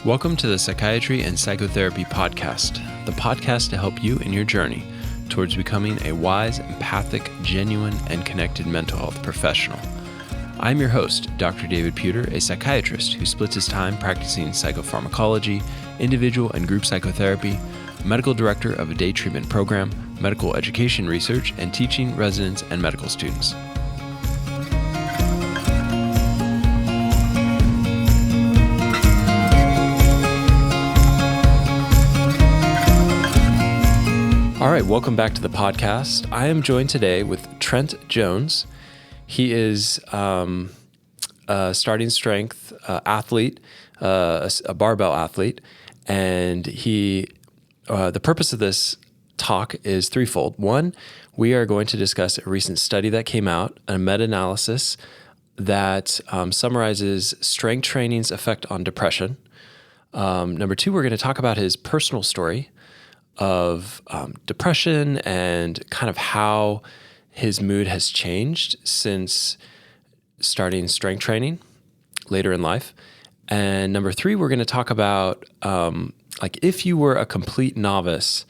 Welcome to the Psychiatry and Psychotherapy podcast, the podcast to help you in your journey towards becoming a wise, empathic, genuine, and connected mental health professional. I'm your host, Dr. David Puder, a psychiatrist who splits his time practicing psychopharmacology, individual and group psychotherapy, medical director of a day treatment program, medical education research, and teaching residents and medical students. All right, welcome back to the podcast. I am joined today with Trent Jones. He is a starting strength athlete, a barbell athlete, and the purpose of this talk is threefold. One, we are going to discuss a recent study that came out, a meta-analysis that summarizes strength training's effect on depression. Number two, we're going to talk about his personal story of depression and kind of how his mood has changed since starting strength training later in life. And number three, we're going to talk about if you were a complete novice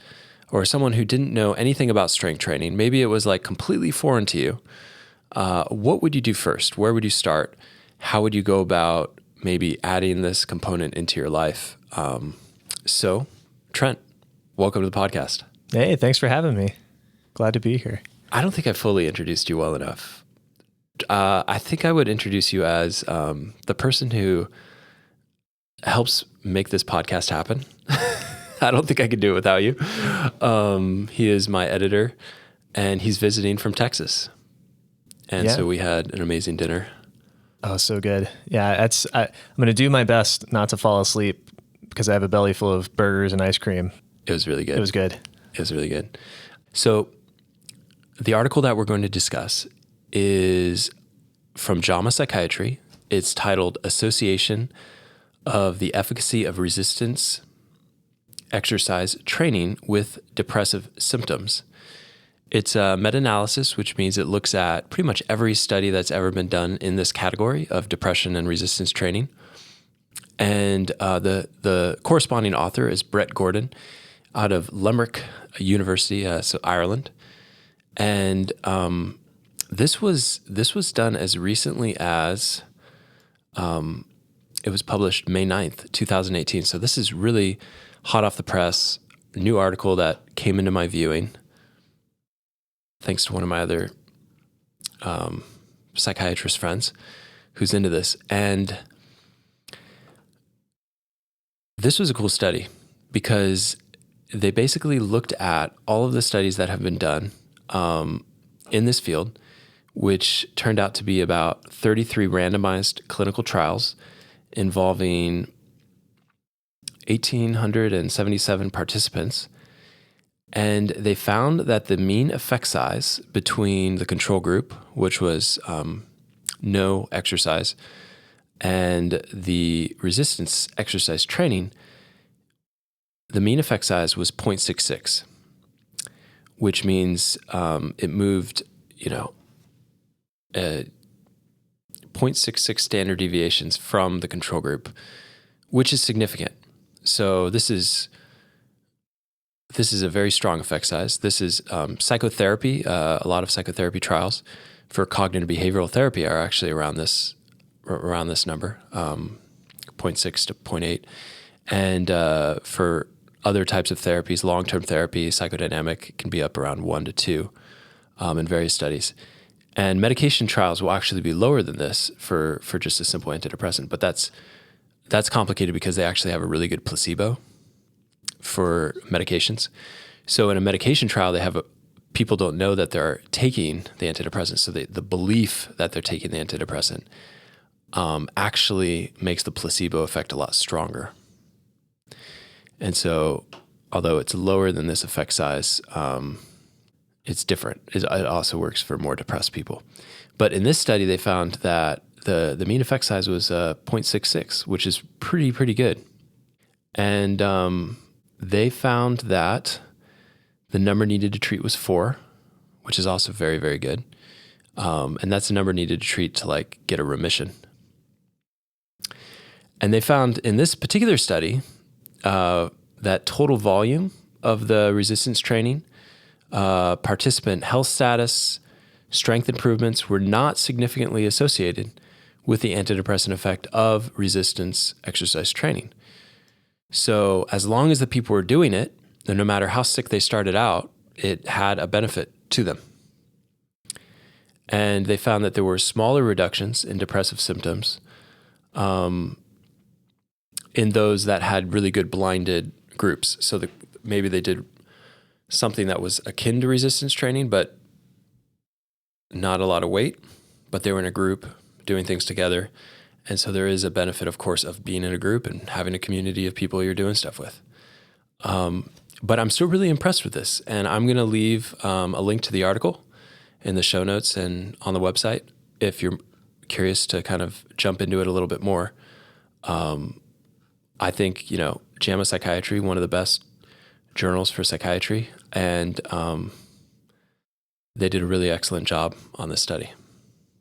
or someone who didn't know anything about strength training, maybe it was like completely foreign to you, what would you do first? Where would you start? How would you go about maybe adding this component into your life? So, Trent, welcome to the podcast. Hey, thanks for having me. Glad to be here. I don't think I fully introduced you well enough. I think I would introduce you as the person who helps make this podcast happen. I don't think I could do it without you. He is my editor, and he's visiting from Texas. And so we had an amazing dinner. Oh, so good. Yeah, I'm going to do my best not to fall asleep because I have a belly full of burgers and ice cream. It was really good. It was good. It was really good. So the article that we're going to discuss is from JAMA Psychiatry. It's titled Association of the Efficacy of Resistance Exercise Training with Depressive Symptoms. It's a meta-analysis, which means it looks at pretty much every study that's ever been done in this category of depression and resistance training. And the corresponding author is Brett Gordon out of Limerick University, so Ireland. And this was done as recently as it was published May 9th, 2018. So this is really hot off the press, new article that came into my viewing thanks to one of my other psychiatrist friends who's into this. And this was a cool study because they basically looked at all of the studies that have been done in this field, which turned out to be about 33 randomized clinical trials involving 1,877 participants. And they found that the mean effect size between the control group, which was no exercise, and the resistance exercise training, the mean effect size was 0.66, which means it moved, 0.66 standard deviations from the control group, which is significant. So this is a very strong effect size. This is psychotherapy. A lot of psychotherapy trials for cognitive behavioral therapy are actually around this number, 0.6 to 0.8. And for other types of therapies, long-term therapy, psychodynamic, can be up around 1 to 2 in various studies. And medication trials will actually be lower than this for just a simple antidepressant. But that's complicated because they actually have a really good placebo for medications. So in a medication trial, people don't know that they're taking the antidepressant. So the belief that they're taking the antidepressant actually makes the placebo effect a lot stronger. And so, although it's lower than this effect size, it's different. It also works for more depressed people. But in this study, they found that the mean effect size was 0.66, which is pretty good. And they found that the number needed to treat was 4, which is also very, very good. And that's the number needed to treat to get a remission. And they found in this particular study that total volume of the resistance training, participant health status, strength improvements were not significantly associated with the antidepressant effect of resistance exercise training. So as long as the people were doing it, and no matter how sick they started out, it had a benefit to them. And they found that there were smaller reductions in depressive symptoms in those that had really good blinded groups. So maybe they did something that was akin to resistance training, but not a lot of weight, but they were in a group doing things together. And so there is a benefit, of course, of being in a group and having a community of people you're doing stuff with. But I'm still really impressed with this. And I'm going to leave a link to the article in the show notes and on the website if you're curious to kind of jump into it a little bit more. I think, JAMA Psychiatry, one of the best journals for psychiatry, and they did a really excellent job on this study.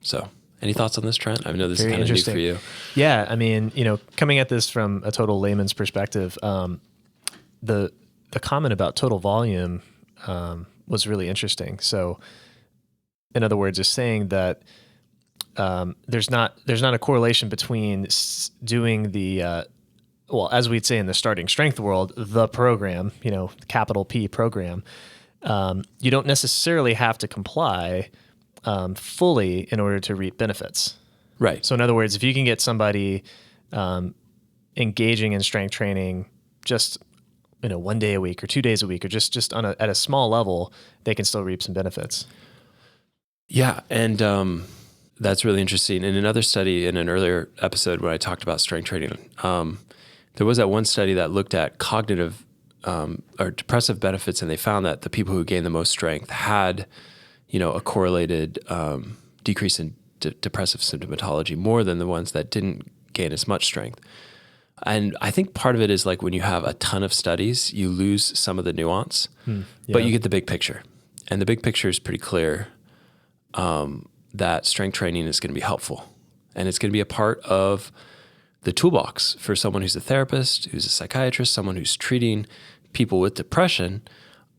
So any thoughts on this, Trent? I know this is kind of new for you. Yeah, I mean, coming at this from a total layman's perspective, the comment about total volume was really interesting. So, in other words, is saying that there's not a correlation between doing the as we'd say in the starting strength world, the program, capital P program. You don't necessarily have to comply fully in order to reap benefits. Right. So in other words, if you can get somebody engaging in strength training just 1 day a week or 2 days a week or just at a small level, they can still reap some benefits. Yeah, and that's really interesting. In another study in an earlier episode when I talked about strength training, there was that one study that looked at cognitive or depressive benefits, and they found that the people who gained the most strength had, a correlated decrease in depressive symptomatology more than the ones that didn't gain as much strength. And I think part of it is like when you have a ton of studies, you lose some of the nuance, but you get the big picture. And the big picture is pretty clear that strength training is going to be helpful. And it's going to be a part of the toolbox for someone who's a therapist, who's a psychiatrist, someone who's treating people with depression.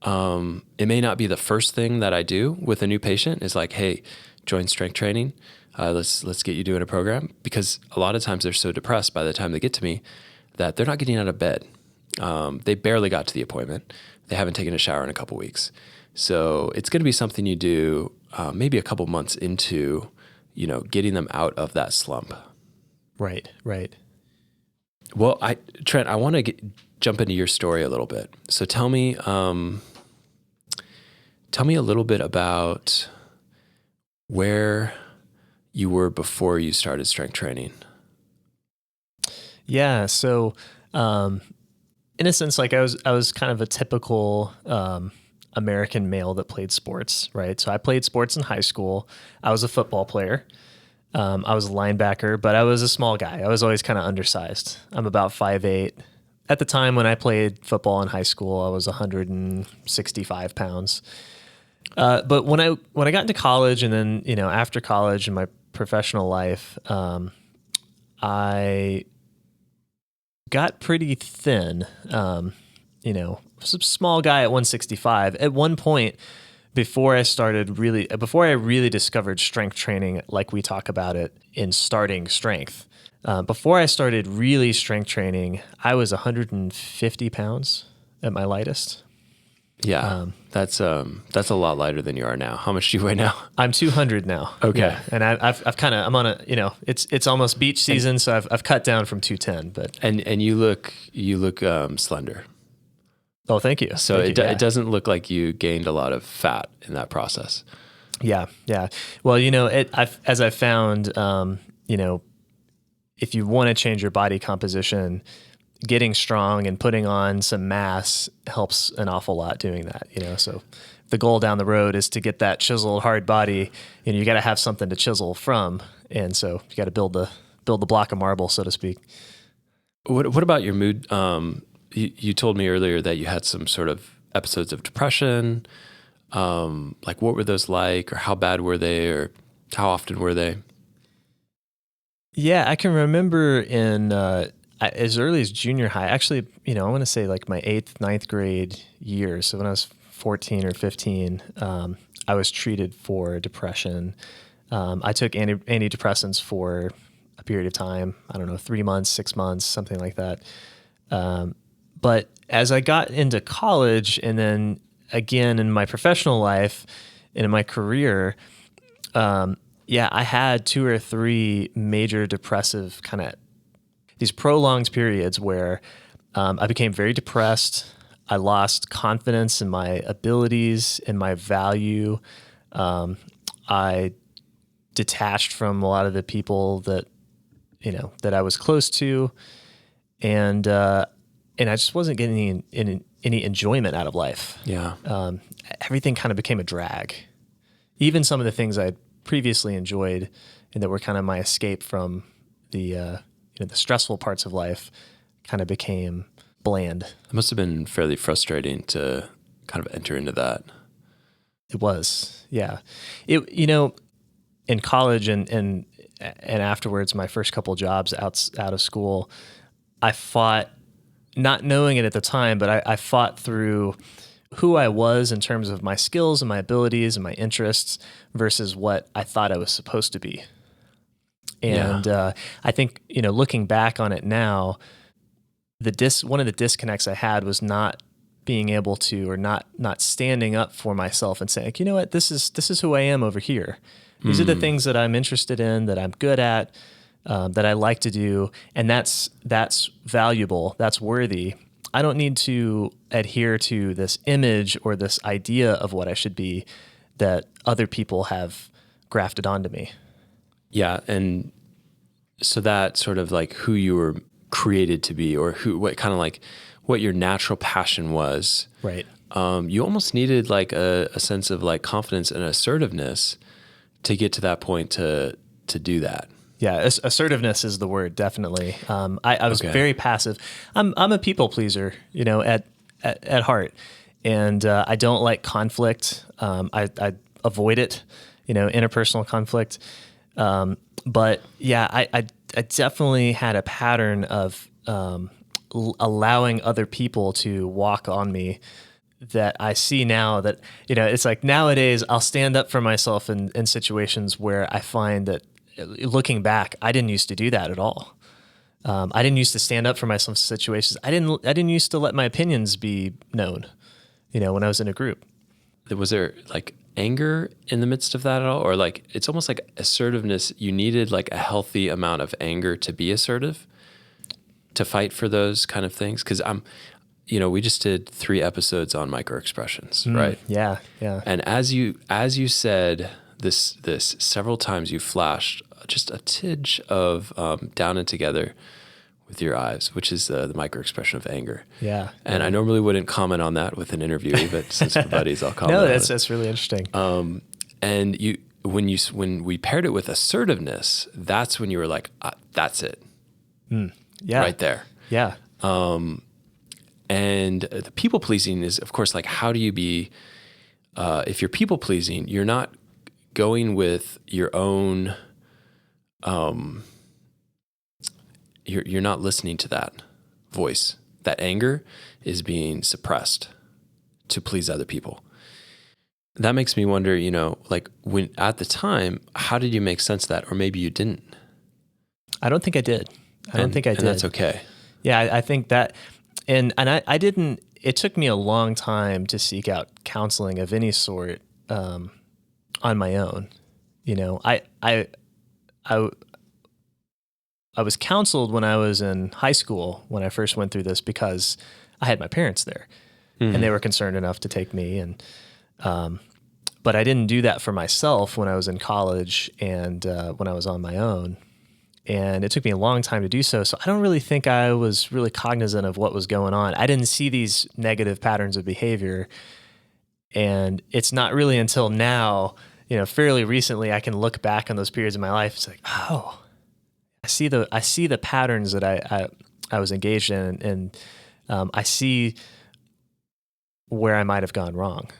It may not be the first thing that I do with a new patient is like, hey, join strength training. Let's get you doing a program, because a lot of times they're so depressed by the time they get to me that they're not getting out of bed. They barely got to the appointment. They haven't taken a shower in a couple weeks. So it's going to be something you do maybe a couple months into, getting them out of that slump. Right. Well, Trent, I want to jump into your story a little bit. So tell me a little bit about where you were before you started strength training. Yeah. So, in a sense, like I was kind of a typical American male that played sports, right? So I played sports in high school. I was a football player. I was a linebacker, but I was a small guy. I was always kind of undersized. I'm about 5'8". At the time when I played football in high school, I was 165 pounds. But when I got into college and then, after college and my professional life, I got pretty thin, was a small guy at 165. At one point, before I really discovered strength training, like we talk about it in starting strength, before I started really strength training, I was 150 pounds at my lightest. Yeah, that's a lot lighter than you are now. How much do you weigh now? I'm 200 now. Okay, yeah. And I'm on a it's almost beach season, so I've cut down from 210. But and you look slender. Oh, thank you. So it doesn't look like you gained a lot of fat in that process. Yeah. Well, as I've found, if you want to change your body composition, getting strong and putting on some mass helps an awful lot doing that, so the goal down the road is to get that chiseled hard body, you got to have something to chisel from. And so you got to build the block of marble, so to speak. What about your mood? You told me earlier that you had some sort of episodes of depression. Like what were those like, or how bad were they, or how often were they? Yeah, I can remember in as early as junior high, actually, I want to say like my 8th, ninth grade year. So when I was 14 or 15, I was treated for depression. I took antidepressants for a period of time. I don't know, 3 months, 6 months, something like that. But as I got into college and then again in my professional life and in my career, I had 2 or 3 major depressive kind of these prolonged periods where I became very depressed. I lost confidence in my abilities, in my value. I detached from a lot of the people that I was close to, and I just wasn't getting any enjoyment out of life. Yeah. Everything kind of became a drag. Even some of the things I previously enjoyed and that were kind of my escape from the stressful parts of life kind of became bland. It must have been fairly frustrating to kind of enter into that. It was, yeah. In college and afterwards, my first couple jobs out of school, I fought, not knowing it at the time, but I fought through who I was in terms of my skills and my abilities and my interests versus what I thought I was supposed to be. And I think, looking back on it now, one of the disconnects I had was not being able to, or not standing up for myself and saying, you know what, this is who I am over here. These are the things that I'm interested in, that I'm good at, that I like to do, and that's valuable, that's worthy. I don't need to adhere to this image or this idea of what I should be that other people have grafted onto me. Yeah, and so that sort of like who you were created to be, or what your natural passion was. Right. You almost needed like a sense of like confidence and assertiveness to get to that point to do that. Yeah, assertiveness is the word, definitely. I was very passive. I'm a people pleaser, at heart, and I don't like conflict. I avoid it, interpersonal conflict. But yeah, I definitely had a pattern of allowing other people to walk on me that I see now that, it's like nowadays I'll stand up for myself in situations where I find that looking back, I didn't used to do that at all. I didn't used to stand up for myself in situations. I didn't used to let my opinions be known, when I was in a group. Was there like anger in the midst of that at all? Or like, it's almost like assertiveness, you needed like a healthy amount of anger to be assertive, to fight for those kind of things? Because we just did 3 episodes on microexpressions, right? Yeah. And as you said this several times, you flashed just a tidge of down and together with your eyes, which is the microexpression of anger. Yeah. And I normally wouldn't comment on that with an interview, but since we're buddies, I'll comment. No, that's really interesting. And when we paired it with assertiveness, that's when you were like, that's it. Yeah. Right there. Yeah. And the people pleasing is, of course, like, how do you be, if you're people pleasing, you're not going with your own, you're not listening to that voice. That anger is being suppressed to please other people. That makes me wonder, like when at the time, how did you make sense of that? Or maybe you didn't. I don't think I did. I did. And that's okay. Yeah, I think that, and I didn't, it took me a long time to seek out counseling of any sort on my own. I was counseled when I was in high school when I first went through this because I had my parents there and they were concerned enough to take me. And, but I didn't do that for myself when I was in college and when I was on my own. And it took me a long time to do so. So I don't really think I was really cognizant of what was going on. I didn't see these negative patterns of behavior. And it's not really until now, fairly recently, I can look back on those periods of my life. It's like, oh, I see the patterns that I was engaged in, and I see where I might have gone wrong.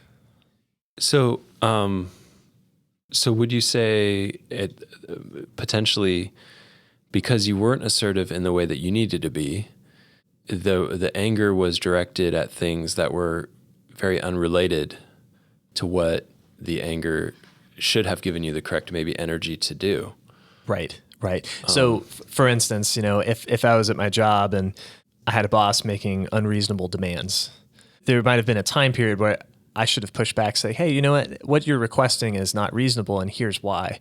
So would you say it potentially because you weren't assertive in the way that you needed to be, the anger was directed at things that were very unrelated to what the anger should have given you the correct maybe energy to do. Right. So for instance, if I was at my job and I had a boss making unreasonable demands, there might have been a time period where I should have pushed back, say, hey, you know what you're requesting is not reasonable, and here's why.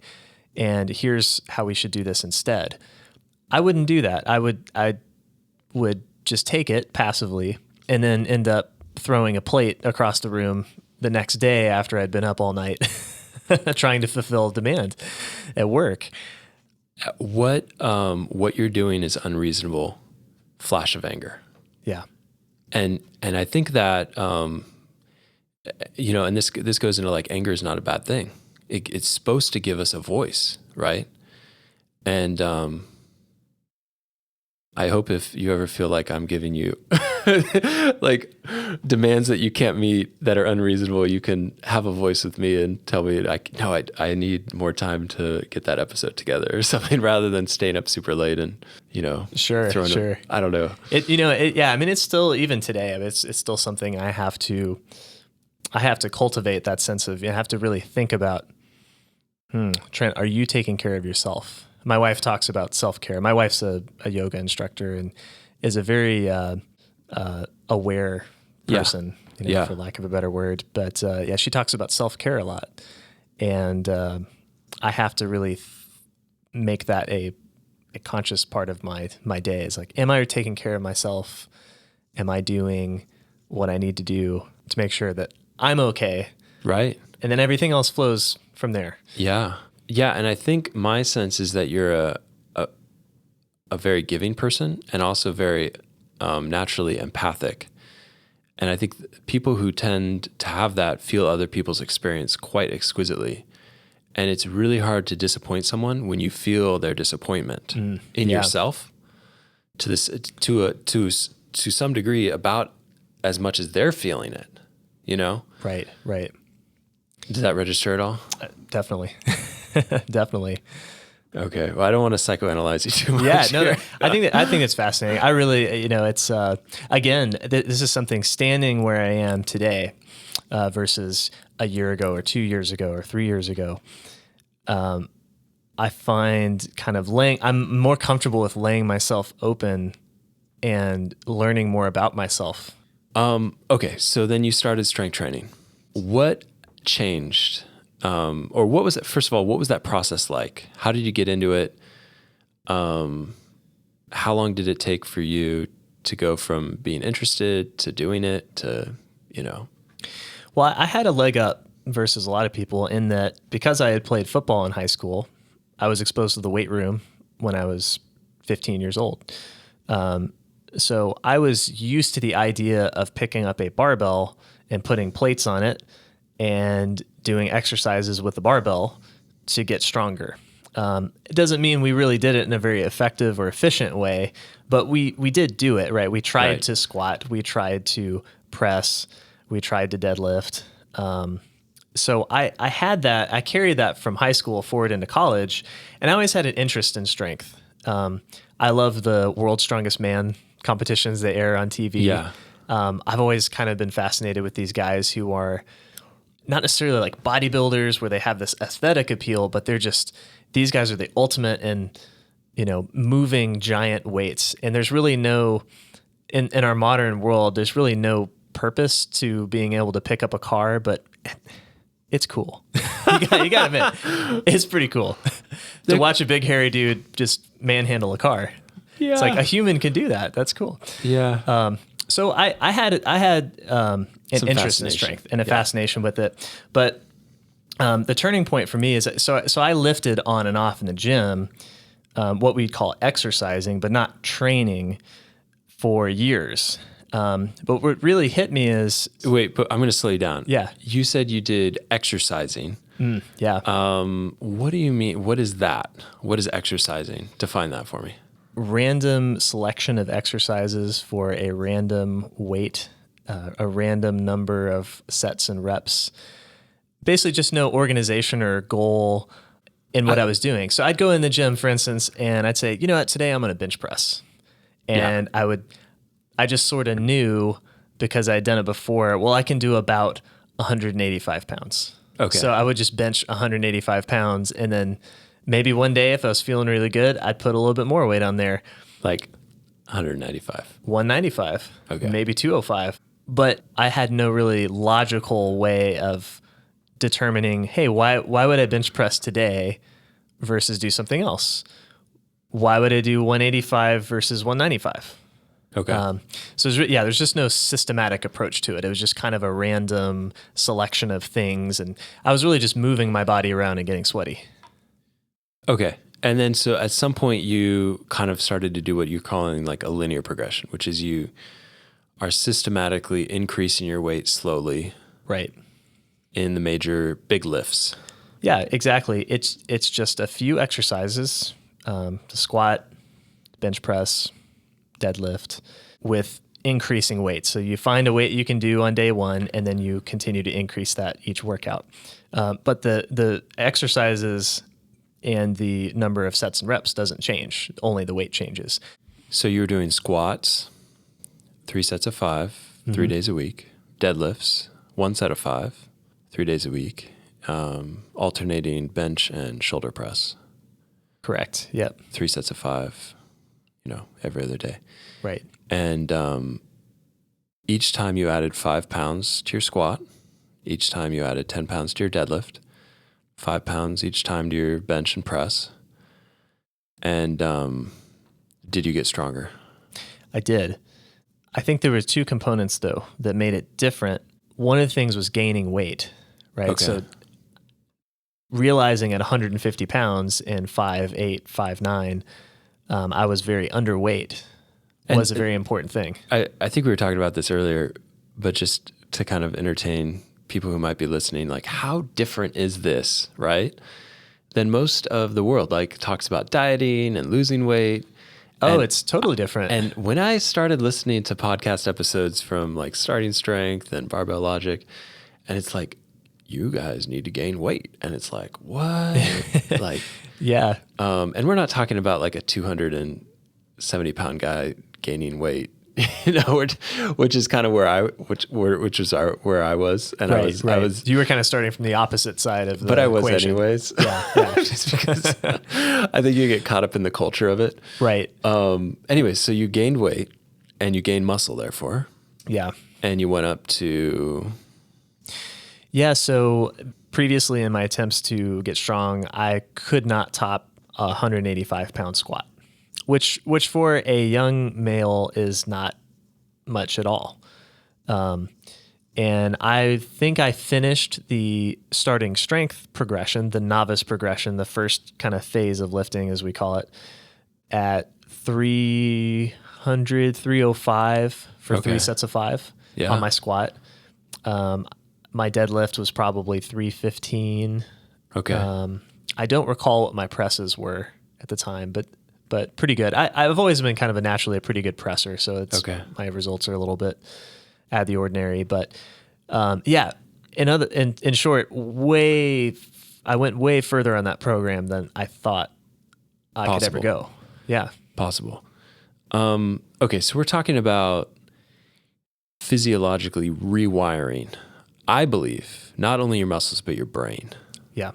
And here's how we should do this instead. I wouldn't do that. I would just take it passively and then end up throwing a plate across the room the next day after I'd been up all night trying to fulfill demand at work. What you're doing is unreasonable flash of anger. Yeah. And I think that, and this goes into like, anger is not a bad thing. It's supposed to give us a voice, right? And I hope if you ever feel like I'm giving you like demands that you can't meet that are unreasonable, you can have a voice with me and tell me, I need more time to get that episode together or something, rather than staying up super late and, Sure. I don't know. It's still, even today, it's still something I have to cultivate, that sense of, I have to really think about, Trent, are you taking care of yourself? My wife talks about self-care. My wife's a yoga instructor and is a very aware person, for lack of a better word. But she talks about self-care a lot. And I have to really make that a conscious part of my day. Is like, am I taking care of myself? Am I doing what I need to do to make sure that I'm okay? Right. And then everything else flows from there. Yeah. Yeah, and I think my sense is that you're a very giving person and also very naturally empathic. And I think people who tend to have that feel other people's experience quite exquisitely. And it's really hard to disappoint someone when you feel their disappointment in yourself to some degree about as much as they're feeling it, Right. Does that register at all? Definitely. Definitely. Okay. Well, I don't want to psychoanalyze you too much. Yeah, no, I think it's fascinating. I really, it's, again, this is something standing where I am today versus a year ago or 2 years ago or 3 years ago. I find I'm more comfortable with laying myself open and learning more about myself. Okay. So then you started strength training. What changed? Or what was it? First of all, what was that process like? How did you get into it? How long did it take for you to go from being interested to doing it to, Well, I had a leg up versus a lot of people in that because I had played football in high school, I was exposed to the weight room when I was 15 years old. So I was used to the idea of picking up a barbell and putting plates on it and doing exercises with the barbell to get stronger. It doesn't mean we really did it in a very effective or efficient way, but we did do it, right? We tried to squat, we tried to press, we tried to deadlift. So I had that, I carried that from high school forward into college, and I always had an interest in strength. I love the World's Strongest Man competitions that air on TV. Yeah. I've always kind of been fascinated with these guys who are not necessarily like bodybuilders where they have this aesthetic appeal, but these guys are the ultimate in, moving giant weights. And there's really no, in our modern world, there's really no purpose to being able to pick up a car, but it's cool. you gotta admit, it's pretty cool to watch a big hairy dude just manhandle a car. Yeah. It's like a human can do that. That's cool. Yeah. So I had an interest in strength and a fascination with it. But the turning point for me is, so I lifted on and off in the gym, what we'd call exercising, but not training for years. But what really hit me is... Wait, but I'm going to slow you down. Yeah. You said you did exercising. Yeah. What do you mean? What is that? What is exercising? Define that for me. Random selection of exercises for a random weight, a random number of sets and reps. Basically just no organization or goal in what I was doing. So I'd go in the gym, for instance, and I'd say, you know what, today I'm going to bench press. And I just sort of knew, because I had done it before, well, I can do about 185 pounds. Okay. So I would just bench 185 pounds. And then maybe one day, if I was feeling really good, I'd put a little bit more weight on there. Like 195. 195. Okay. Maybe 205. But I had no really logical way of determining, hey, why would I bench press today versus do something else? Why would I do 185 versus 195? Okay. So there's just no systematic approach to it. It was just kind of a random selection of things. And I was really just moving my body around and getting sweaty. Okay. And then so at some point you kind of started to do what you're calling like a linear progression, which is you are systematically increasing your weight slowly. Right. In the major big lifts. Yeah, exactly. It's just a few exercises, the squat, bench press, deadlift, with increasing weight. So you find a weight you can do on day one, and then you continue to increase that each workout. But the exercises and the number of sets and reps doesn't change. Only the weight changes. So you were doing squats, 3 sets of 5, 3 days a week, deadlifts, 1 set of 5, 3 days a week, alternating bench and shoulder press. Correct. Yep. 3 sets of 5, every other day. Right. And each time you added 5 pounds to your squat, each time you added 10 pounds to your deadlift, 5 pounds each time to your bench and press. And did you get stronger? I did. I think there were 2 components, though, that made it different. One of the things was gaining weight, right? Okay. So realizing at 150 pounds and 5'8", 5'9", I was very underweight was a very important thing. I think we were talking about this earlier, but just to kind of entertain people who might be listening, like how different is this, right? Than most of the world, like talks about dieting and losing weight. Oh, it's totally different. And when I started listening to podcast episodes from like Starting Strength and Barbell Logic, and it's like, you guys need to gain weight. And it's like, what? Like, yeah. And we're not talking about like a 270-pound guy gaining weight, which is kind of where I was. And right. I was, you were kind of starting from the opposite side of the but I was equation. anyways. Yeah. Just because I think you get caught up in the culture of it. Right. Anyways, so you gained weight and you gained muscle, therefore. Yeah. And you went up to... Yeah, so previously in my attempts to get strong, I could not top a 185-pound squat, which for a young male is not much at all. And I think I finished the starting strength progression, the novice progression, the first kind of phase of lifting, as we call it, at 300, 305 for 3 sets of 5 on my squat. My deadlift was probably 315. Okay. I don't recall what my presses were at the time, but pretty good. I've always been kind of a pretty good presser, so my results are a little bit out of the ordinary. But in short, I went way further on that program than I thought I could ever go. Yeah, possible. Okay, so we're talking about physiologically rewiring, I believe, not only your muscles, but your brain. Yeah.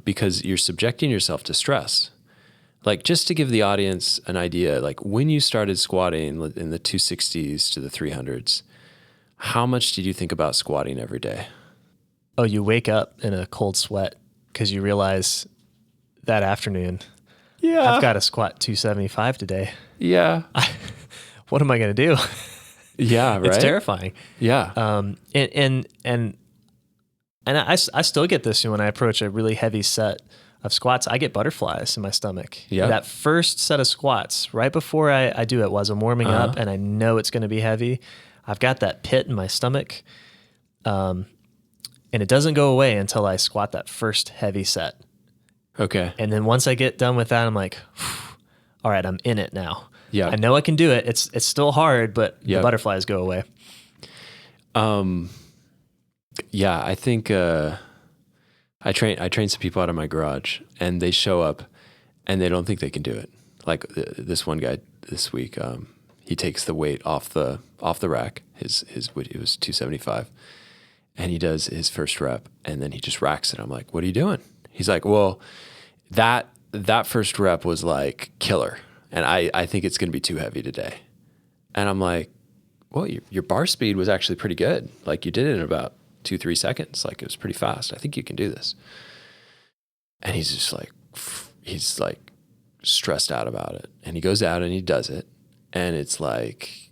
Because you're subjecting yourself to stress. Like, just to give the audience an idea, like when you started squatting in the 260s to the 300s, how much did you think about squatting every day? Oh, you wake up in a cold sweat because you realize that afternoon, I've got to squat 275 today. Yeah. What am I going to do? Yeah, right. It's terrifying. Yeah. And I still get this when I approach a really heavy set of squats. I get butterflies in my stomach. Yeah. That first set of squats, right before I do it, while I'm warming up and I know it's going to be heavy, I've got that pit in my stomach. And it doesn't go away until I squat that first heavy set. Okay. And then once I get done with that, I'm like, all right, I'm in it now. Yeah. I know I can do it. It's still hard, but the butterflies go away. Yeah, I think I train some people out of my garage, and they show up and they don't think they can do it. Like this one guy this week, he takes the weight off the rack. It was 275, and he does his first rep, and then he just racks it. I'm like, what are you doing? He's like, well, that first rep was like killer, and I think it's going to be too heavy today. And I'm like, well, your bar speed was actually pretty good. Like you did it in about 2-3 seconds. Like it was pretty fast. I think you can do this. And he's like stressed out about it. And he goes out and he does it. And it's like,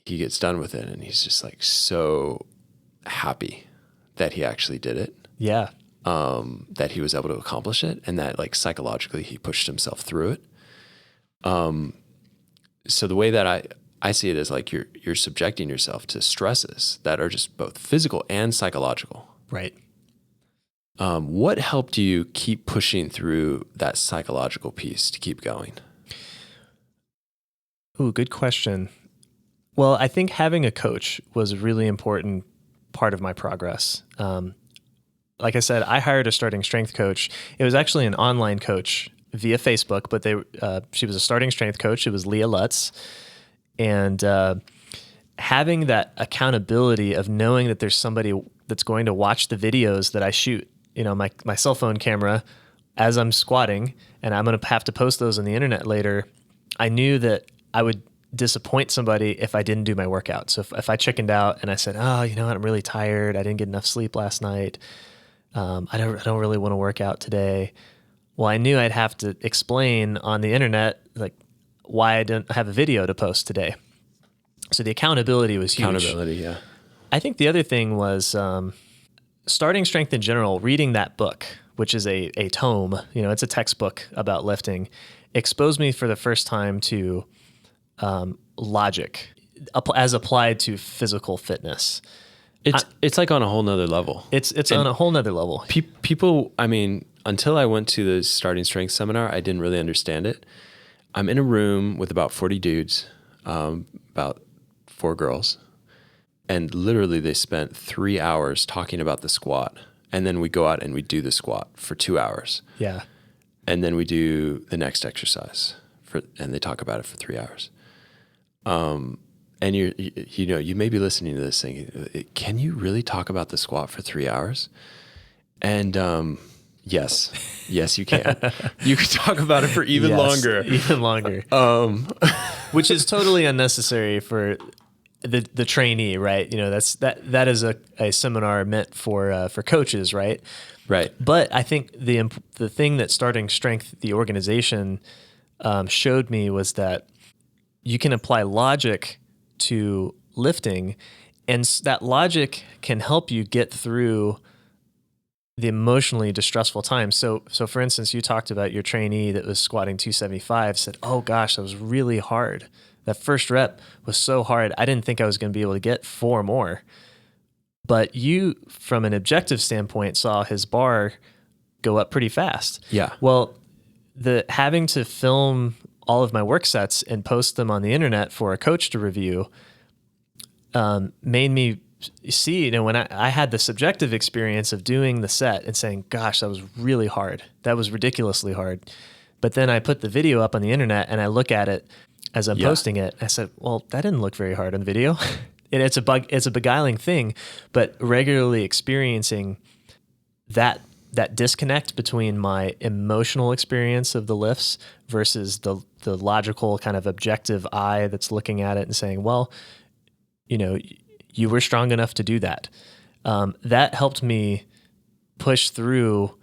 he gets done with it and he's just like so happy that he actually did it. Yeah. That he was able to accomplish it, and that like psychologically he pushed himself through it. So the way that I see it is like you're subjecting yourself to stresses that are just both physical and psychological. Right. What helped you keep pushing through that psychological piece to keep going? Ooh, good question. Well, I think having a coach was a really important part of my progress. Like I said, I hired a starting strength coach. It was actually an online coach via Facebook, but she was a starting strength coach. It was Leah Lutz. And having that accountability of knowing that there's somebody that's going to watch the videos that I shoot, my cell phone camera as I'm squatting, and I'm going to have to post those on the internet later. I knew that I would disappoint somebody if I didn't do my workout. So if I chickened out and I said, oh, you know what, I'm really tired. I didn't get enough sleep last night. I don't really want to work out today. Well, I knew I'd have to explain on the internet, like why I didn't have a video to post today. So the accountability was huge. Accountability, yeah. I think the other thing was starting strength in general, reading that book, which is a tome, it's a textbook about lifting, exposed me for the first time to logic as applied to physical fitness. It's like on a whole nother level. It's on a whole nother level. People, I mean, until I went to the starting strength seminar, I didn't really understand it. I'm in a room with about 40 dudes, about 4 girls, and literally they spent 3 hours talking about the squat. And then we go out and we do the squat for 2 hours. Yeah. And then we do the next exercise and they talk about it for 3 hours. And you may be listening to this thing. Can you really talk about the squat for 3 hours? And yes, you can. You can talk about it for even longer. Which is totally unnecessary for the trainee, right? That is a seminar meant for coaches, right? Right. But I think the thing that Starting Strength, the organization, showed me was that you can apply logic to lifting, and that logic can help you get through the emotionally distressful times. So for instance, you talked about your trainee that was squatting 275 said, oh gosh, that was really hard. That first rep was so hard. I didn't think I was going to be able to get 4 more. But you, from an objective standpoint, saw his bar go up pretty fast. Yeah. Well, having to film all of my work sets and post them on the internet for a coach to review made me see, when I had the subjective experience of doing the set and saying, gosh, that was really hard. That was ridiculously hard. But then I put the video up on the internet and I look at it as I'm posting it. I said, well, that didn't look very hard on the video. And it's a beguiling thing, but regularly experiencing that disconnect between my emotional experience of the lifts versus the logical kind of objective eye that's looking at it and saying, well, you were strong enough to do that. That helped me push through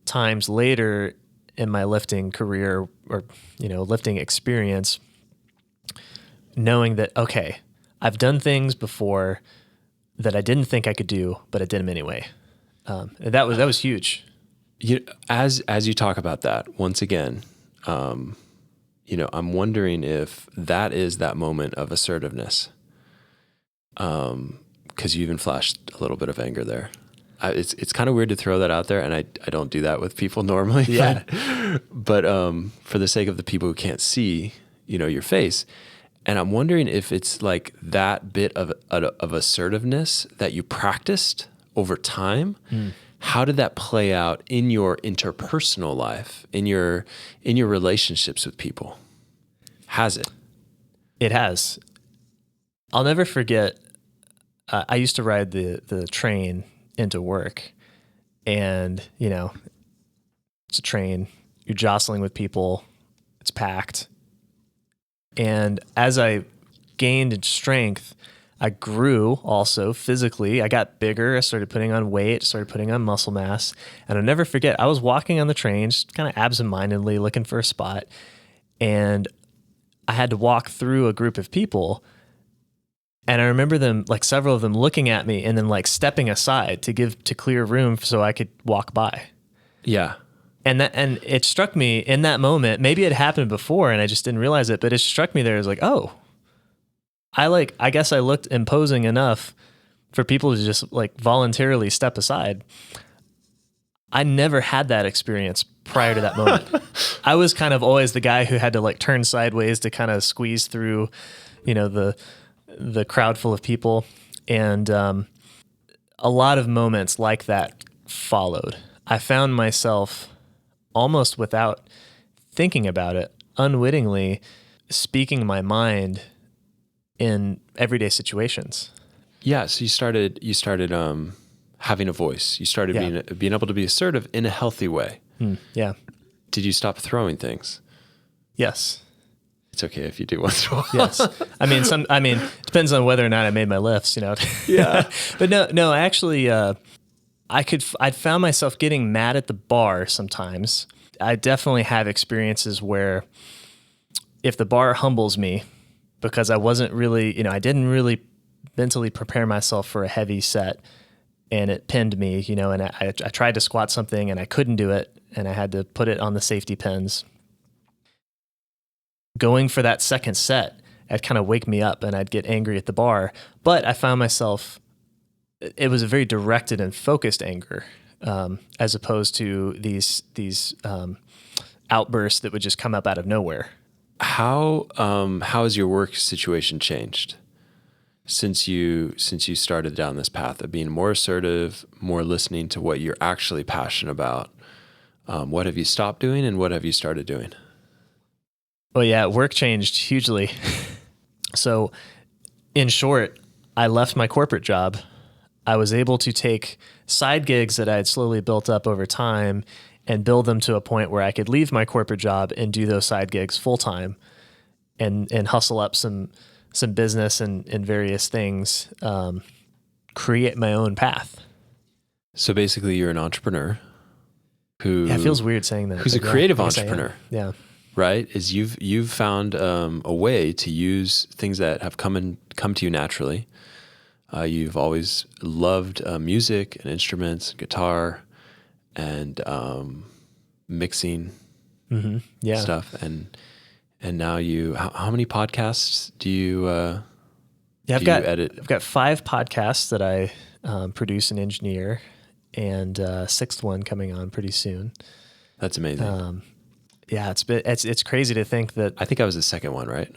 times later in my lifting career or, lifting experience, knowing that, okay, I've done things before that I didn't think I could do, but I did them anyway. And that was huge. As you talk about that, once again, I'm wondering if that is that moment of assertiveness. Because you even flashed a little bit of anger there. It's kind of weird to throw that out there, and I don't do that with people normally. Yeah. But for the sake of the people who can't see, your face, and I'm wondering if it's like that bit of assertiveness that you practiced over time How did that play out in your interpersonal life, in your relationships with people? Has it? It has. I'll never forget. I used to ride the train into work, and it's a train. You're jostling with people. It's packed. And as I gained in strength, I grew also physically. I got bigger. I started putting on weight, started putting on muscle mass. And I'll never forget, I was walking on the train, just kind of absentmindedly looking for a spot. And I had to walk through a group of people. And I remember them, like several of them looking at me and then like stepping aside to clear room so I could walk by. Yeah. And it struck me in that moment, maybe it happened before and I just didn't realize it, but it struck me there as like, oh, I guess I looked imposing enough for people to just like voluntarily step aside. I never had that experience prior to that moment. I was kind of always the guy who had to like turn sideways to kind of squeeze through, the crowd full of people. And a lot of moments like that followed. I found myself almost without thinking about it, unwittingly speaking my mind in everyday situations. Yeah. So you started having a voice. You started being able to be assertive in a healthy way. Yeah. Did you stop throwing things? Yes. It's okay if you do once in a while. Yes. I mean, depends on whether or not I made my lifts, Yeah. But no, actually, I'd found myself getting mad at the bar sometimes. I definitely have experiences where if the bar humbles me because I wasn't really, I didn't really mentally prepare myself for a heavy set and it pinned me, and I tried to squat something and I couldn't do it and I had to put it on the safety pins. Going for that second set, I'd kind of wake me up and I'd get angry at the bar, but I found myself, it was a very directed and focused anger, as opposed to these outbursts that would just come up out of nowhere. How has your work situation changed since you started down this path of being more assertive, more listening to what you're actually passionate about? What have you stopped doing and what have you started doing? Well, yeah, work changed hugely. So in short, I left my corporate job. I was able to take side gigs that I had slowly built up over time and build them to a point where I could leave my corporate job and do those side gigs full time and hustle up some business and various things, create my own path. So basically you're an entrepreneur who... Yeah, it feels weird saying that. Who's a creative entrepreneur. Yeah. Right? Is you've found a way to use things that have come to you naturally. You've always loved music and instruments, guitar, and mixing stuff. And now how many podcasts do you edit? I've got 5 podcasts that I produce and engineer, and a 6th one coming on pretty soon. That's amazing. Yeah, it's crazy to think that. I think I was the second one, right?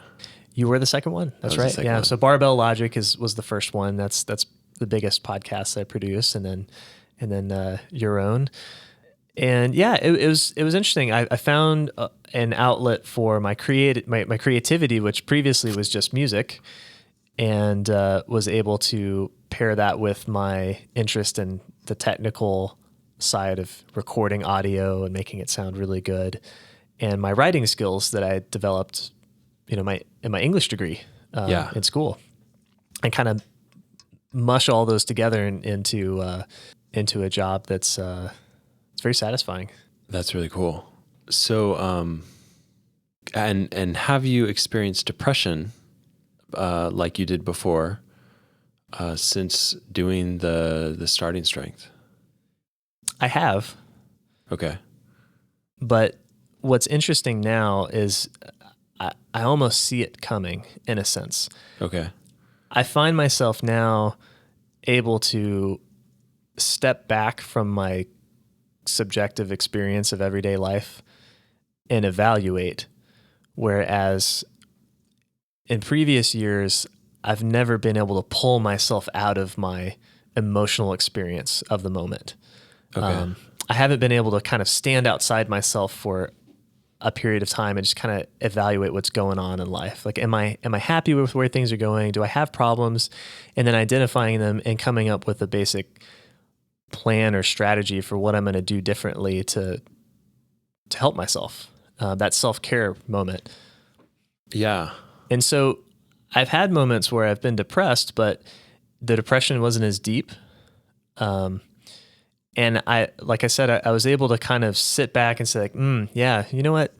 You were the second one. That's right. Yeah. One. So Barbell Logic was the first one. That's the biggest podcast I produce, and then your own. And yeah, it was interesting. I found an outlet for my creativity, which previously was just music, and was able to pair that with my interest in the technical side of recording audio and making it sound really good, and my writing skills that I developed, in my English degree in school, and kind of mush all those together into a job that's it's very satisfying. That's really cool. So, and have you experienced depression like you did before since doing the starting strength? I have. Okay. But what's interesting now is I almost see it coming in a sense. Okay. I find myself now able to step back from my subjective experience of everyday life and evaluate, whereas in previous years, I've never been able to pull myself out of my emotional experience of the moment. Okay. I haven't been able to kind of stand outside myself for a period of time and just kind of evaluate what's going on in life. Like, am I happy with where things are going? Do I have problems? And then identifying them and coming up with a basic plan or strategy for what I'm going to do differently to help myself. That self-care moment. Yeah. And so I've had moments where I've been depressed, but the depression wasn't as deep. And like I said, I was able to kind of sit back and say like, yeah, you know what?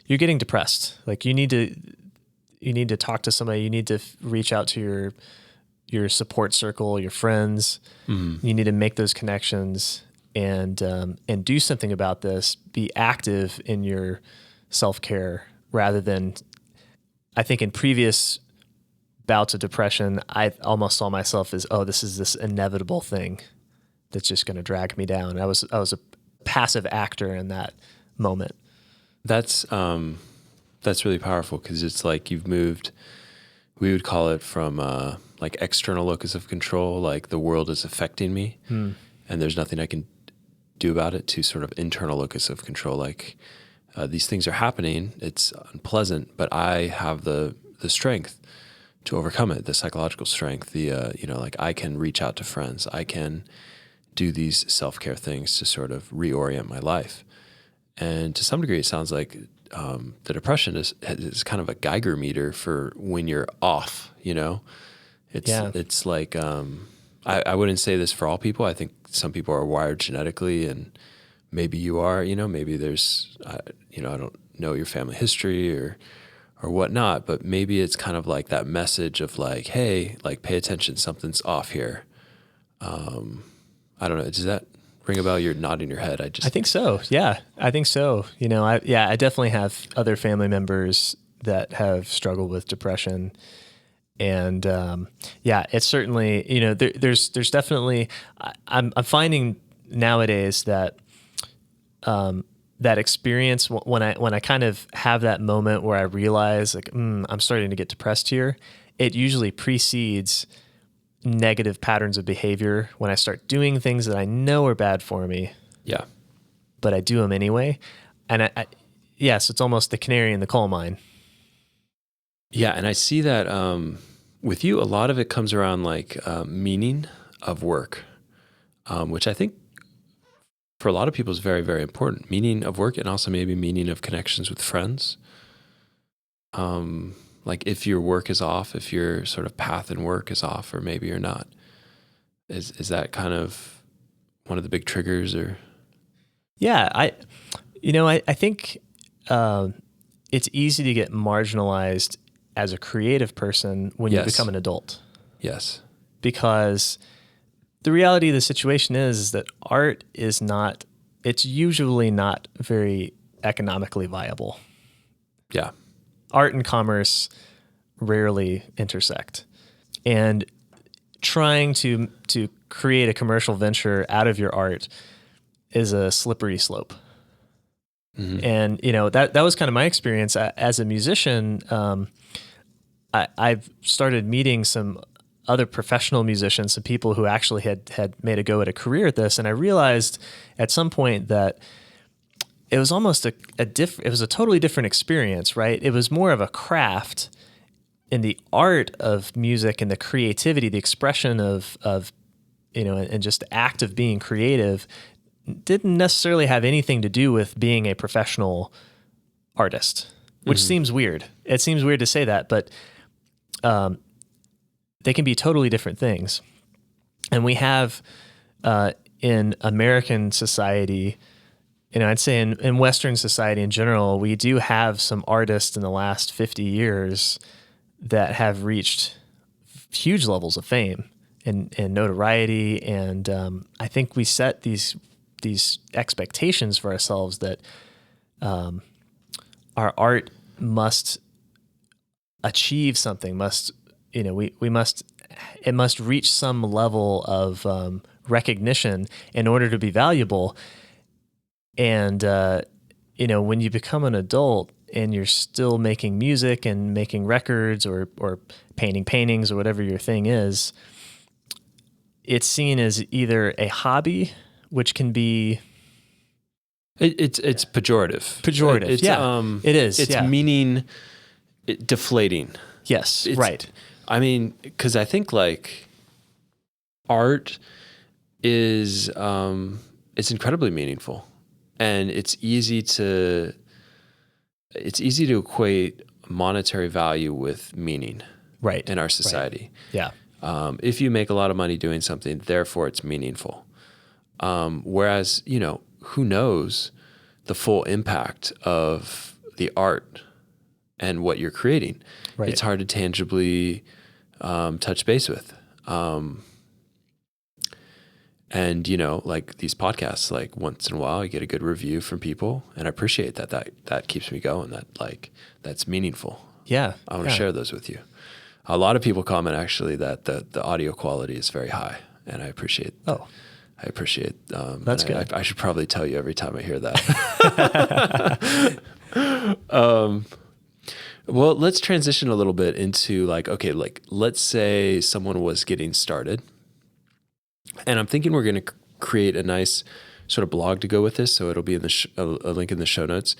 You're getting depressed. Like you need to talk to somebody. You need to reach out to your support circle, your friends. Mm-hmm. You need to make those connections and do something about this. Be active in your self-care rather than, I think in previous bouts of depression, I almost saw myself as, oh, this is this inevitable thing that's just going to drag me down. I was a passive actor in that moment. That's really powerful because it's like you've moved, we would call it from like external locus of control, like the world is affecting me and there's nothing I can do about it, to sort of internal locus of control, like these things are happening, it's unpleasant, but I have the strength to overcome it, the psychological strength, like I can reach out to friends, I can do these self-care things to sort of reorient my life. And to some degree, it sounds like the depression is kind of a Geiger meter for when you're off, It's like, I wouldn't say this for all people. I think some people are wired genetically, and maybe you are, maybe there's, I don't know your family history or whatnot, but maybe it's kind of like that message of like, hey, like pay attention, something's off here. I don't know. Does that ring a bell? You're nodding your head. I think so. Yeah, I think so. I definitely have other family members that have struggled with depression. And it's certainly, there's definitely, I'm finding nowadays that that experience when I kind of have that moment where I realize like, I'm starting to get depressed here, it usually precedes negative patterns of behavior when I start doing things that I know are bad for me. Yeah. But I do them anyway. And so it's almost the canary in the coal mine. Yeah. And I see that with you, a lot of it comes around like meaning of work, which I think for a lot of people is very, very important. Meaning of work and also maybe meaning of connections with friends. Like if your work is off, if your sort of path in work is off, or maybe you're not, is that kind of one of the big triggers? Or yeah, I think it's easy to get marginalized as a creative person when you become an adult. Yes, because the reality of the situation is that art is not. It's usually not very economically viable. Yeah. Art and commerce rarely intersect. And trying to create a commercial venture out of your art is a slippery slope. Mm-hmm. And, that was kind of my experience. As a musician, I've started meeting some other professional musicians, some people who actually had made a go at a career at this. And I realized at some point that it was almost it was a totally different experience, right? It was more of a craft in the art of music and the creativity, the expression of and just the act of being creative didn't necessarily have anything to do with being a professional artist, which seems weird. It seems weird to say that, but they can be totally different things. And we have in American society, I'd say in Western society in general, we do have some artists in the last 50 years that have reached huge levels of fame and notoriety. And I think we set these expectations for ourselves that our art must achieve something, it must reach some level of recognition in order to be valuable. And, when you become an adult and you're still making music and making records or painting paintings or whatever your thing is, it's seen as either a hobby which can be It's pejorative. pejorative. It's, it is. It's meaning deflating. Yes, right. I mean, because I think like art is it's incredibly meaningful, and it's easy to equate monetary value with meaning, right, in our society. Right. Yeah. If you make a lot of money doing something, therefore it's meaningful. Whereas, who knows the full impact of the art and what you're creating. Right. It's hard to tangibly touch base with. And, like these podcasts, like once in a while I get a good review from people, and I appreciate that keeps me going, that's meaningful. Yeah. I want to share those with you. A lot of people comment actually that the audio quality is very high, and I appreciate that's good. I should probably tell you every time I hear that. Well, let's transition a little bit into let's say someone was getting started, and I'm thinking we're going to create a nice sort of blog to go with this. So it'll be in a link in the show notes,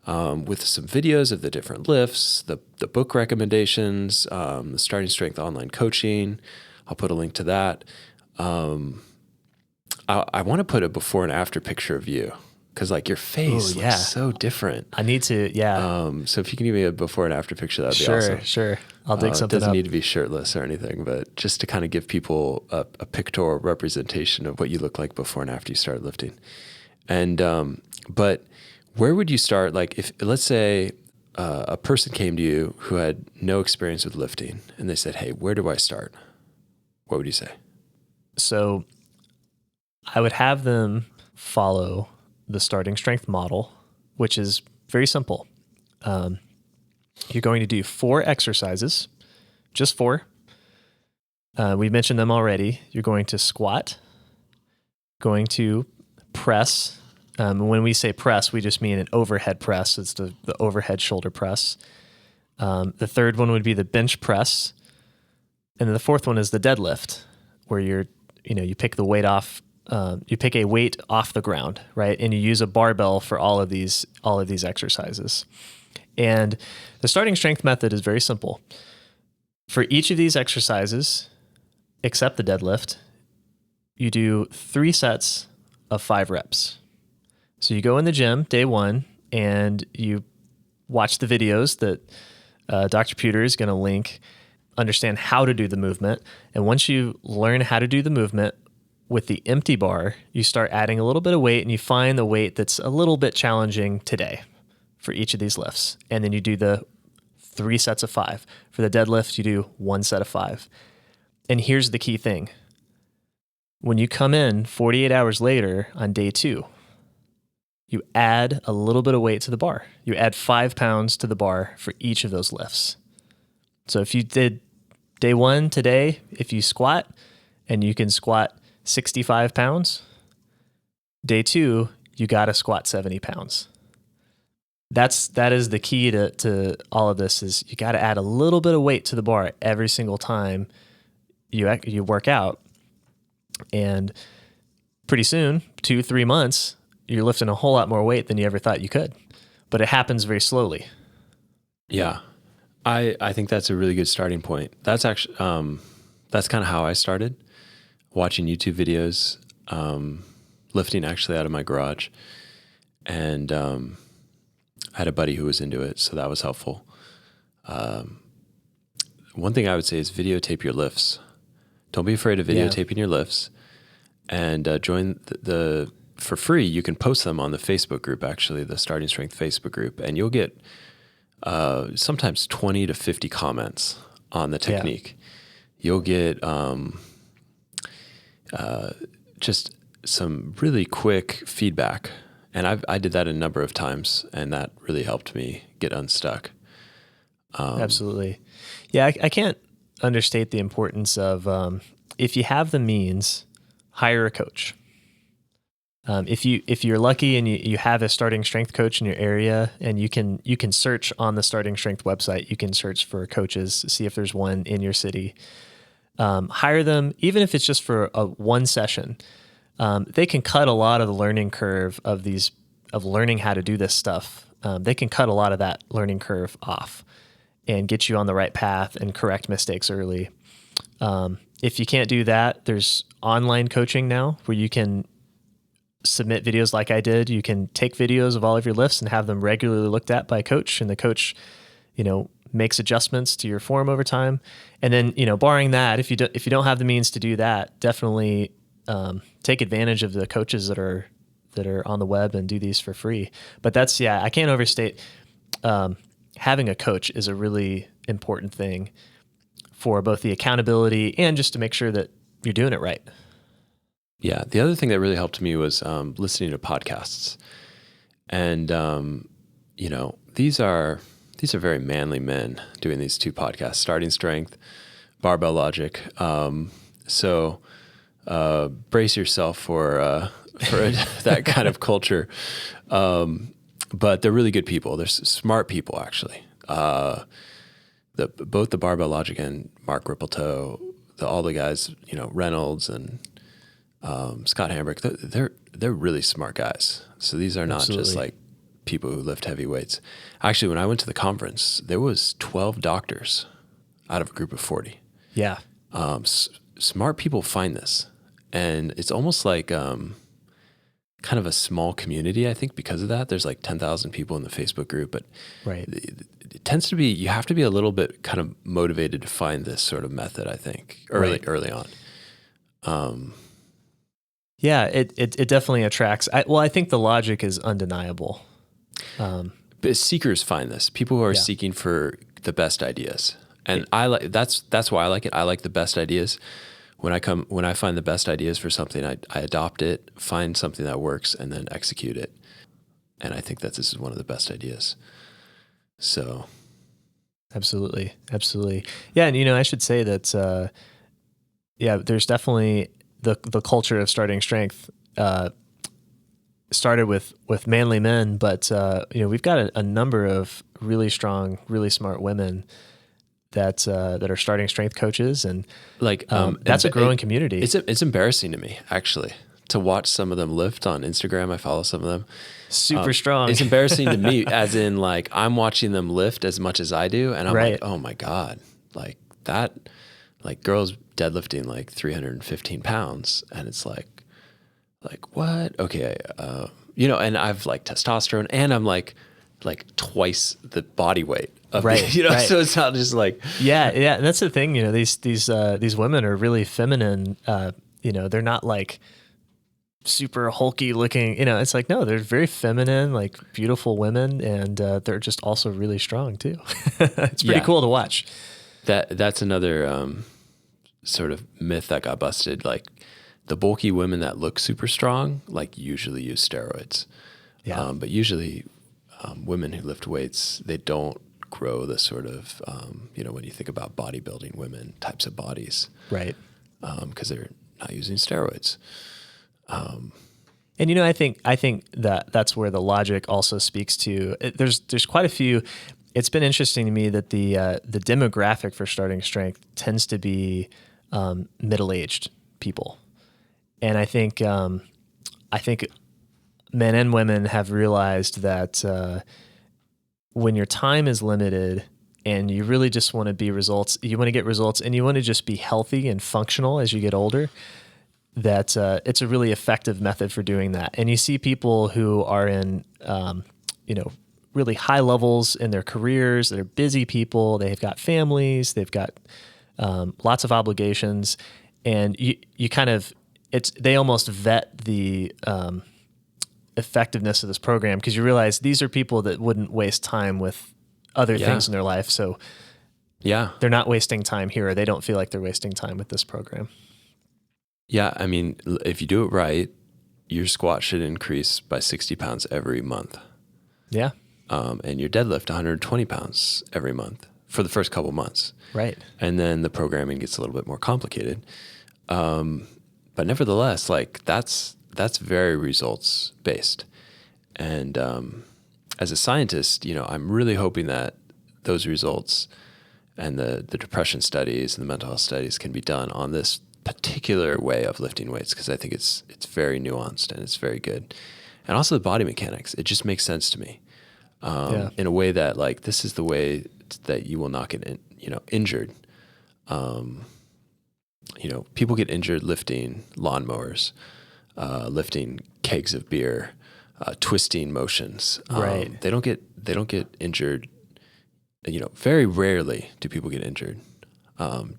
with some videos of the different lifts, the book recommendations, the Starting Strength online coaching. I'll put a link to that. I want to put a before and after picture of you, because like your face looks so different. I need to, So if you can give me a before and after picture, that'd be awesome. Sure. I'll dig something up. It doesn't up. need to be shirtless or anything, but just to kind of give people a pictorial representation of what you look like before and after you started lifting. And but where would you start? Like if, let's say a person came to you who had no experience with lifting, and they said, hey, where do I start? What would you say? So I would have them follow the Starting Strength model, which is very simple. You're going to do 4 exercises, just 4. We mentioned them already. You're going to squat, going to press. When we say press, we just mean an overhead press. It's the overhead shoulder press. The third one would be the bench press. And then the fourth one is the deadlift, where you pick the weight off. You pick a weight off the ground, right? And you use a barbell for all of these exercises. And the Starting Strength method is very simple. For each of these exercises, except the deadlift, you do 3 sets of 5 reps. So you go in the gym day 1 and you watch the videos that Dr. Puder is going to link, understand how to do the movement. And once you learn how to do the movement, with the empty bar, you start adding a little bit of weight, and you find the weight that's a little bit challenging today for each of these lifts. And then you do the 3 sets of 5. For the deadlift, you do 1 set of 5. And here's the key thing. When you come in 48 hours later on day 2, you add a little bit of weight to the bar. You add 5 pounds to the bar for each of those lifts. So if you did day 1 today, if you squat and you can squat 65 pounds, day 2, you got to squat 70 pounds. That is the key to all of this, is you got to add a little bit of weight to the bar every single time you work out. And pretty soon, 2-3 months, you're lifting a whole lot more weight than you ever thought you could. But it happens very slowly. Yeah. I think that's a really good starting point. That's actually, that's kind of how I started, watching YouTube videos, lifting actually out of my garage. And I had a buddy who was into it, so that was helpful. One thing I would say is videotape your lifts. Don't be afraid of videotaping your lifts, and join for free. You can post them on the Facebook group, actually, the Starting Strength Facebook group, and you'll get sometimes 20 to 50 comments on the technique. You'll get just some really quick feedback. And I did that a number of times, and that really helped me get unstuck. Absolutely. Yeah, I can't understate the importance of, if you have the means, hire a coach. If you're lucky and you have a Starting Strength coach in your area, and you can search on the Starting Strength website, you can search for coaches, see if there's one in your city. Hire them, even if it's just for one session. they can cut a lot of the learning curve of learning how to do this stuff. They can cut a lot of that learning curve off and get you on the right path and correct mistakes early. If you can't do that, there's online coaching now where you can submit videos like I did. You can take videos of all of your lifts and have them regularly looked at by a coach, and the coach, makes adjustments to your form over time. And then, barring that, if you don't have the means to do that, definitely take advantage of the coaches that are on the web and do these for free. But I can't overstate having a coach is a really important thing for both the accountability and just to make sure that you're doing it right. Yeah. The other thing that really helped me was listening to podcasts. And, these are very manly men doing these two podcasts, Starting Strength, Barbell Logic. So brace yourself for that kind of culture. But they're really good people. They're smart people, actually. Both the Barbell Logic and Mark Rippleto, all the guys, Reynolds and Scott Hambrick, they're really smart guys. So these are not Absolutely. just like people who lift heavy weights. Actually, when I went to the conference, there was 12 doctors out of a group of 40. Yeah. Smart people find this, and it's almost like kind of a small community, I think, because of that. There's like 10,000 people in the Facebook group, but Right. it tends to be, you have to be a little bit kind of motivated to find this sort of method, I think, early on. Yeah, it definitely attracts. I think the logic is undeniable. But seekers find this. People who are seeking for the best ideas, and I like that's why I like it. I like the best ideas. When I find the best ideas for something, I adopt it, find something that works, and then execute it. And I think that this is one of the best ideas. So, Absolutely. Yeah, and I should say that there's definitely the culture of Starting Strength started with manly men, but we've got a number of really strong, really smart women that are Starting Strength coaches, and that's a growing community. It's embarrassing to me, actually, to watch some of them lift on Instagram. I follow some of them. Super strong. It's embarrassing to me, as in like I'm watching them lift as much as I do, and I'm Right. like, oh my God, like that, like girls deadlifting like 315 pounds, and it's like what? Okay, and I've like testosterone, and I'm like twice the body weight of Right, right. So it's not just like Yeah, and that's the thing. These women are really feminine. They're not like super hulky looking. It's like, no, they're very feminine, like beautiful women, and they're just also really strong too. It's pretty cool to watch. That's another sort of myth that got busted. Like the bulky women that look super strong, like usually use steroids. Yeah. But usually women who lift weights, they don't grow the sort of, when you think about bodybuilding women, types of bodies. Right. Because they're not using steroids. And I think that's where the logic also speaks to. There's quite a few. It's been interesting to me that the demographic for Starting Strength tends to be middle-aged people, and I think men and women have realized that when your time is limited and you really just want to get results, and you want to just be healthy and functional as you get older, that it's a really effective method for doing that. And you see people who are in, really high levels in their careers. They're busy people. They've got families. They've got lots of obligations, and you kind of they almost vet the effectiveness of this program, because you realize these are people that wouldn't waste time with other things in their life. So they're not wasting time here, or they don't feel like they're wasting time with this program. Yeah, I mean, if you do it right, your squat should increase by 60 pounds every month. Yeah. And your deadlift 120 pounds every month for the first couple months. Right. And then the programming gets a little bit more complicated. But nevertheless, like that's very results based. And as a scientist, I'm really hoping that those results and the depression studies and the mental health studies can be done on this particular way of lifting weights because I think it's very nuanced and it's very good. And also the body mechanics, it just makes sense to me in a way that like this is the way that you will not get injured. People get injured lifting lawnmowers, lifting kegs of beer, twisting motions. Right. They don't get injured. Very rarely do people get injured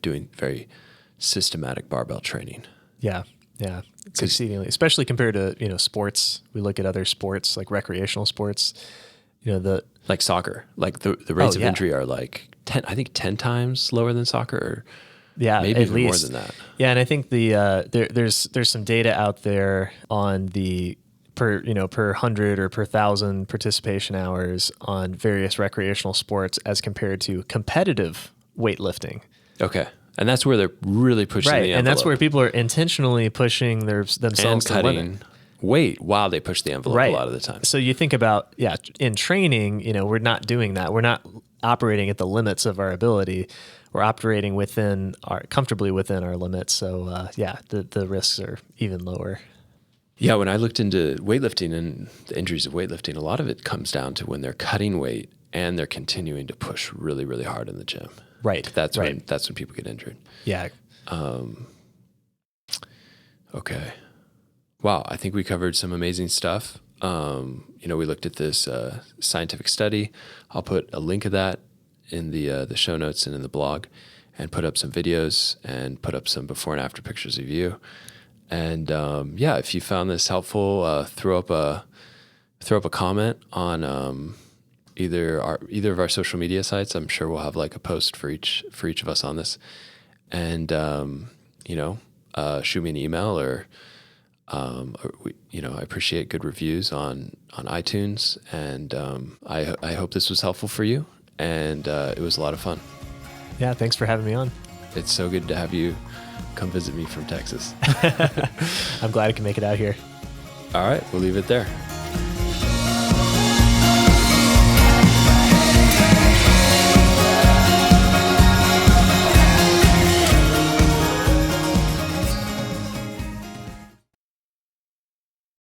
doing very systematic barbell training. Yeah. It's exceedingly, especially compared to, sports. We look at other sports like recreational sports, like soccer, like the rates of injury are like 10 times lower than soccer, or maybe at even least more than that. Yeah. And I think there's some data out there on the per 100 or per 1,000 participation hours on various recreational sports as compared to competitive weightlifting. Okay. And that's where they're really pushing the envelope. And that's where people are intentionally pushing themselves and to the limit. cutting weight while they push the envelope a lot of the time. So you think about, in training, we're not doing that. We're not operating at the limits of our ability. We're operating comfortably within our limits. So the risks are even lower. Yeah, when I looked into weightlifting and the injuries of weightlifting, a lot of it comes down to when they're cutting weight and they're continuing to push really, really hard in the gym. Right. That's when people get injured. Yeah. Okay. Wow, I think we covered some amazing stuff. We looked at this scientific study. I'll put a link of that in the show notes and in the blog, and put up some videos and put up some before and after pictures of you. And if you found this helpful, throw up a comment on either of our social media sites. I'm sure we'll have like a post for each of us on this, and shoot me an email or I appreciate good reviews on iTunes, and I hope this was helpful for you, and it was a lot of fun. Yeah, thanks for having me on. It's so good to have you come visit me from Texas. I'm glad I can make it out here. All right, we'll leave it there.